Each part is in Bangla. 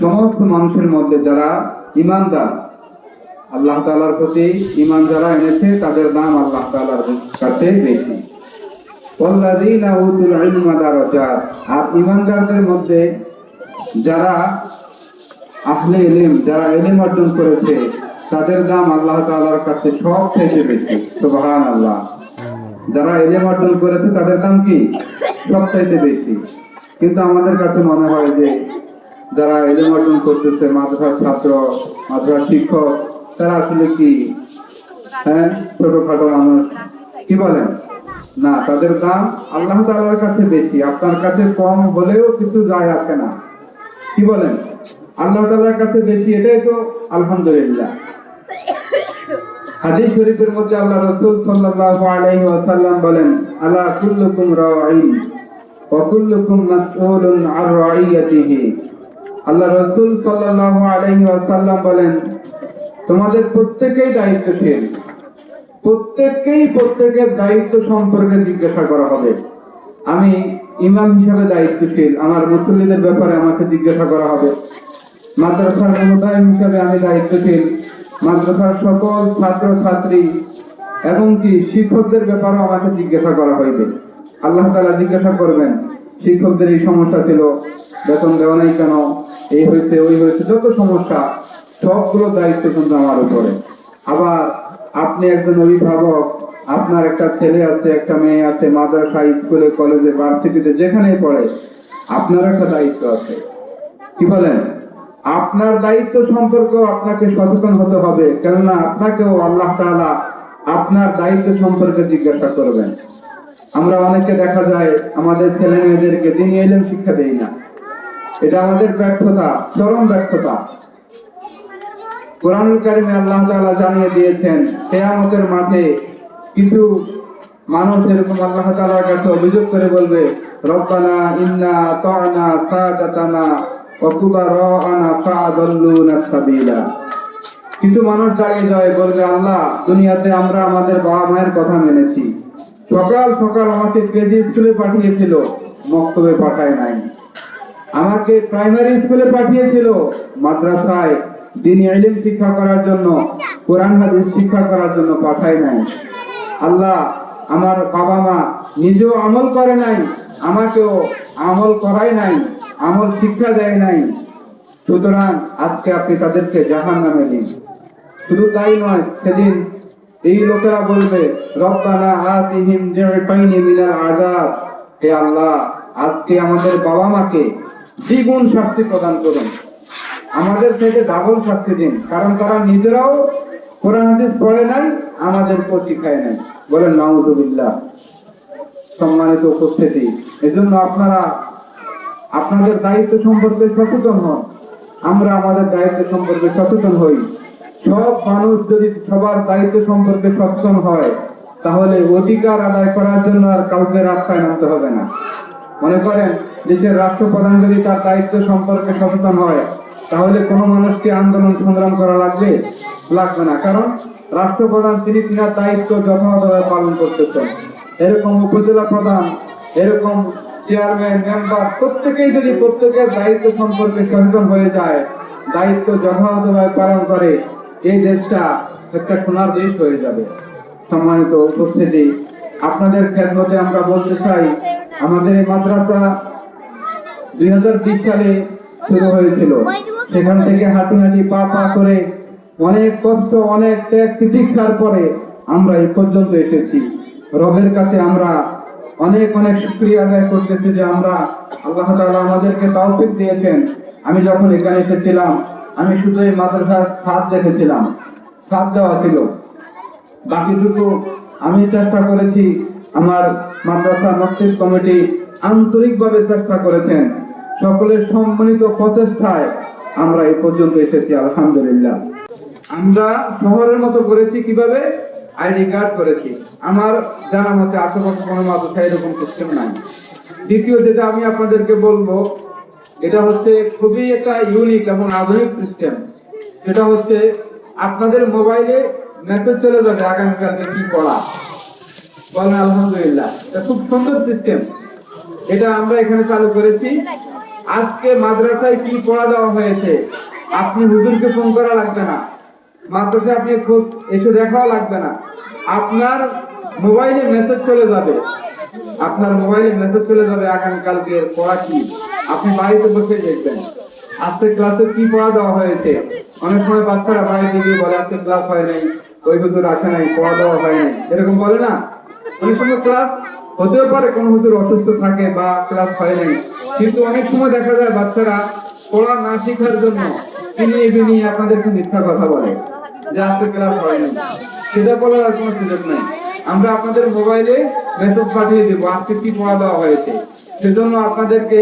সমস্ত মানুষের মধ্যে যারা ঈমানদার, আল্লাহ তাআলার প্রতি ঈমান যারা এনেছে তাদের দাম আল্লাহ তাআলার কাছে বেশি। ওয়াল্লাযীনা উতুল ইলমা দারাজাত, আর ঈমানদারদের মধ্যে যারা আহলে ইলম, যারা ইলম অর্জন করেছে তাদের দাম আল্লাহ তাআলার কাছে সবচেয়ে বেশি। সুবহানাল্লাহ। যারা ইলম অর্জন করেছে তাদের দাম কি? সবচেয়ে বেশি। কিন্তু আমাদের কাছে মনে হয় যে যারা ইলম অর্জন করতেছে, মাদ্রাসার ছাত্র, মাদ্রাসার শিক্ষক, তারা আসলে কি ছোটখাটো মানুষ, কি বলেন? না, তাদের দাম আল্লাহ তাআলার কাছে বেশি। আপনার কাছে কম হলেও কিছু যায় আসে না, কি বলেন? আল্লাহ তাআলার কাছে বেশি, এটাই তো আলহামদুলিল্লাহ। হাদিস শরীফের মধ্যে আল্লাহ রাসূল সাল্লাল্লাহু আলাইহি ওয়াসাল্লাম বলেন, আলা কুল্লুকুম রাঈন ওয়া কুল্লুকুম মাসউলুন আন রাইয়াতিহি। আল্লাহ রাসূল সাল্লাল্লাহু আলাইহি ওয়াসাল্লাম বলেন, তোমাদের প্রত্যেকেই দায়িত্বশীল, প্রত্যেকের দায়িত্ব সম্পর্কে জিজ্ঞাসা করা হবে। আমি ইমাম হিসাবে দায়িত্বশীল, আমার মুসল্লিদের ব্যাপারে আমাকে জিজ্ঞাসা করা হবে। মাদ্রাসার মুদায়িম হিসাবে আমি দায়িত্বশীল, মাদ্রাসার সকল ছাত্র ছাত্রী এবং কি শিক্ষকদের ব্যাপারে আমাকে জিজ্ঞাসা করা হইবে। আল্লাহ তাআলা জিজ্ঞাসা করবেন, শিক্ষকদের এই সমস্যা ছিল, বেতন দেওয়া নাই কেন, এই হয়েছে ওই হয়েছে, যত সমস্যা সবগুলো দায়িত্ব কিন্তু আমার উপরে। আবার আপনি একজন অভিভাবক, আপনার একটা ছেলে আছে, একটা মেয়ে আছে, মাদ্রাসা, স্কুলে, কলেজে, ভার্সিটিতে যেখানেই পড়ে, আপনার একটা দায়িত্ব আছে, কি বলেন? আপনার দায়িত্ব সম্পর্কেও আপনাকে সচেতন হতে হবে, কেননা আপনাকেও আল্লাহ তাআলা আপনার দায়িত্ব সম্পর্কে জিজ্ঞাসা করবেন। আমরা অনেকে দেখা যায় আমাদের ছেলে মেয়েদেরকে দ্বীনি ইলম শিক্ষা দেই না, এটা আমাদের ব্যর্থতা, চরম ব্যর্থতা। কোরআনুল কারীমে আল্লাহ তাআলা জানিয়ে দিয়েছেন, কিয়ামতের মাঠে কিছু মানুষ এরকম আল্লাহ তাআলার কাছে অভিযোগ করে বলবে, রব্বানা ইন্না আতা'না সাদাতানা ওয়া কুবারা'না ফাআদাল্লুনা সাবিলা। কিছু মানুষ দাঁড়িয়ে যায়, বলবে, আল্লাহ, দুনিয়াতে আমরা আমাদের বাবা মায়ের কথা মেনেছি, সকাল সকাল আমাকে কেজি স্কুলে পাঠিয়েছিল, মক্তবে পাঠায় নাই, আমাকে প্রাইমারি স্কুলে পাঠিয়েছিল, মাদ্রাসায় দ্বীনি ইলম শিক্ষা করার জন্য, কোরআন হাদিস শিক্ষা করার জন্য পাঠায় নাই। আল্লাহ, আমার বাবা মা নিজেও আমল করে নাই, আমাকেও আমল করায় নাই, আমল শিক্ষা দেয় নাই, সুতরাং আজকে আপনি তাদেরকে জাহান্নামে দিন। শুধু তাই নয়, সেদিন এই লোকেরা বলবে, রব্বানা আতিহিম যিফাইনি মিনাল আযাব, হে আল্লাহ, আজকে আমাদের বাবা মাকে দ্বিগুণ শাস্তি প্রদান করুন, আমাদের থেকে ডাবল শাস্তি দিন, কারণ তারা নিজেরাও কোরআন হাদিস পড়ে নাই, আমাদেরকেও শিখায় নাই। বলেন নাউযুবিল্লাহ। সম্মানিত উপস্থিতি, এজন্য আপনারা আপনাদের দায়িত্ব সম্পর্কে সচেতন হন, আমরা আমাদের দায়িত্ব সম্পর্কে সচেতন হই। সব মানুষ যদি সবার দায়িত্ব সম্পর্কে সচেতন হয়, তাহলে অধিকার আদায় করার জন্য আর কাউকে রাস্তায় নামতে হবে না। মনে করেন, দেশের রাষ্ট্রপ্রধান যদি তার দায়িত্ব সম্পর্কে সচেতন হয়, তাহলে কোনো মানুষকে আন্দোলন সংগ্রাম করা লাগবে না, কারণ রাষ্ট্রপ্রধান তিনি তার দায়িত্ব যথাযথভাবে পালন করতেছেন। এরকম উপজেলা প্রধান, এরকম চেয়ারম্যান, মেম্বার, প্রত্যেকেই যদি প্রত্যেকের দায়িত্ব সম্পর্কে সচেতন হয়ে যায়, দায়িত্ব যথাযথভাবে পালন করে, এই দেশটা একটা সোনার দেশ হয়ে যাবে। সম্মানিত উপস্থিতি, আপনাদের খেদমতে আমরা বলতে চাই, আমাদের এই মাদ্রাসা 2020 সালে শুরু হয়েছিল। সেখান থেকে হাঁটি হাঁটি পা পা করে অনেক কষ্ট, অনেক ত্যাগ তিতিক্ষার পরে আমরা এই পর্যন্ত এসেছি। রবের কাছে আমরা অনেক অনেক শুকরিয়া আদায় করতেছি যে আমরা, আল্লাহ তাআলা আমাদেরকে তৌফিক দিয়েছেন। আমি যখন এখানে এসেছিলাম, আমি শুধু এই মাদ্রাসার ছাদ দেখেছিলাম, ছাদ দেওয়া ছিল, বাকিটুকু আমি চেষ্টা করেছি। আমার মাদ্রাসা মসজিদ কমিটি আন্তরিকভাবে চেষ্টা করেছেন, সকলের সম্মিলিত প্রচেষ্টায় আমরা এই পর্যন্ত এসেছি, আলহামদুলিল্লাহ। আমরা শহরের মতো করেছি, কিভাবে? আইডি কার্ড করেছি। আমার জানা মতে আশেপাশে কোনো মাদ্রাসায় এরকম সিস্টেম নাই। দ্বিতীয় যেটা আমি আপনাদেরকে বলবো, এটা হচ্ছে খুবই একটা ইউনিক এবং আধুনিক সিস্টেম। সেটা হচ্ছে আপনাদের মোবাইলে মেসেজ চলে যাবে আগামীকালকে কি পড়া। বলেন আলহামদুলিল্লাহ, এটা খুব সুন্দর সিস্টেম। এটা আমরা এখানে চালু করেছি। আজকে মাদ্রাসায় কি পড়া দেওয়া হয়েছে আপনি হুজুরকে ফোন করা লাগবে না, মাদ্রাসায় আপনি খোঁজ এসে দেখাও লাগবে না, আপনার মোবাইলে মেসেজ চলে যাবে, আপনার মোবাইলে মেসেজ চলে যাবে আগামীকালকে পড়া কি, আপনি বাড়িতে বসে দেখবেন আজকে ক্লাসে কি পড়া দেওয়া হয়েছে। অনেক সময় বাচ্চারা বাড়িতে গিয়ে বলে আজকে ক্লাস হয় নাই, ওই হুজুর আসে নাই, পড়া দেওয়া হয় নাই, এরকম বলে না। অনেক সময় ক্লাস হতেও পারে কোন হুজুর অসুস্থ থাকে বা ক্লাস হয় নাই, কিন্তু অনেক সময় দেখা যায় বাচ্চারা পড়া না শেখার জন্য চিনিয়ে বিনিয়ে আপনাদেরকে মিথ্যা কথা বলে যে আজকে ক্লাস হয় নাই, সেটা বলার আর কোনো সুযোগ নাই। আমরা আপনাদের মোবাইলে মেসেজ পাঠিয়ে দেবো আজকে কি পড়া দেওয়া হয়েছে। সেজন্য আপনাদেরকে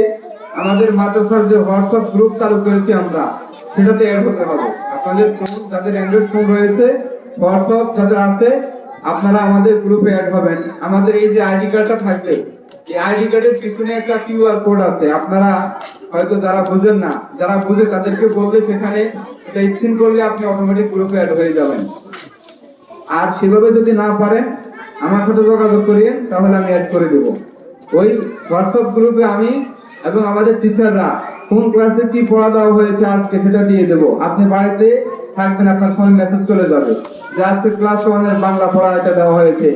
আমাদের মাদ্রাসার যে হোয়াটসঅ্যাপ গ্রুপ চালু করেছি আমরা, সেটাতে অ্যাড হতে হবে। আপনাদের ফোন, যাদের অ্যান্ড্রয়েড ফোন রয়েছে, হোয়াটসঅ্যাপ যাদের আছে, আপনারা আমাদের গ্রুপে অ্যাড হবেন। আমাদের এই যে আইডি কার্ডটা থাকবে, এই আইডি কার্ডের পিছনে একটা কিউআর কোড আছে, আপনারা হয়তো যারা বুঝেন না, যারা বুঝে তাদেরকে বললে সেখানে এটা স্ক্যান করলে আপনি অটোমেটিক গ্রুপে অ্যাড হয়ে যাবেন। আর সেভাবে যদি না পারেন আমার সাথে যোগাযোগ করিয়েন, তাহলে আমি অ্যাড করে দেব। ওই হোয়াটসঅ্যাপ গ্রুপে আমি এবং আমাদের টিচাররা কোন ক্লাসে কি পড়া দেওয়া হয়েছে আজকে সেটা দিয়ে দেবো। আপনি বাড়িতে থাকবেন, আপনার ফোনে মেসেজ চলে যাবে যে আজকে ক্লাস 1 এর বাংলা পড়া এটা দেওয়া হয়েছে,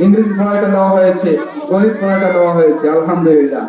ইংরেজি পড়া এটা দেওয়া হয়েছে, গণিত পড়া এটা দেওয়া হয়েছে। আলহামদুলিল্লাহ।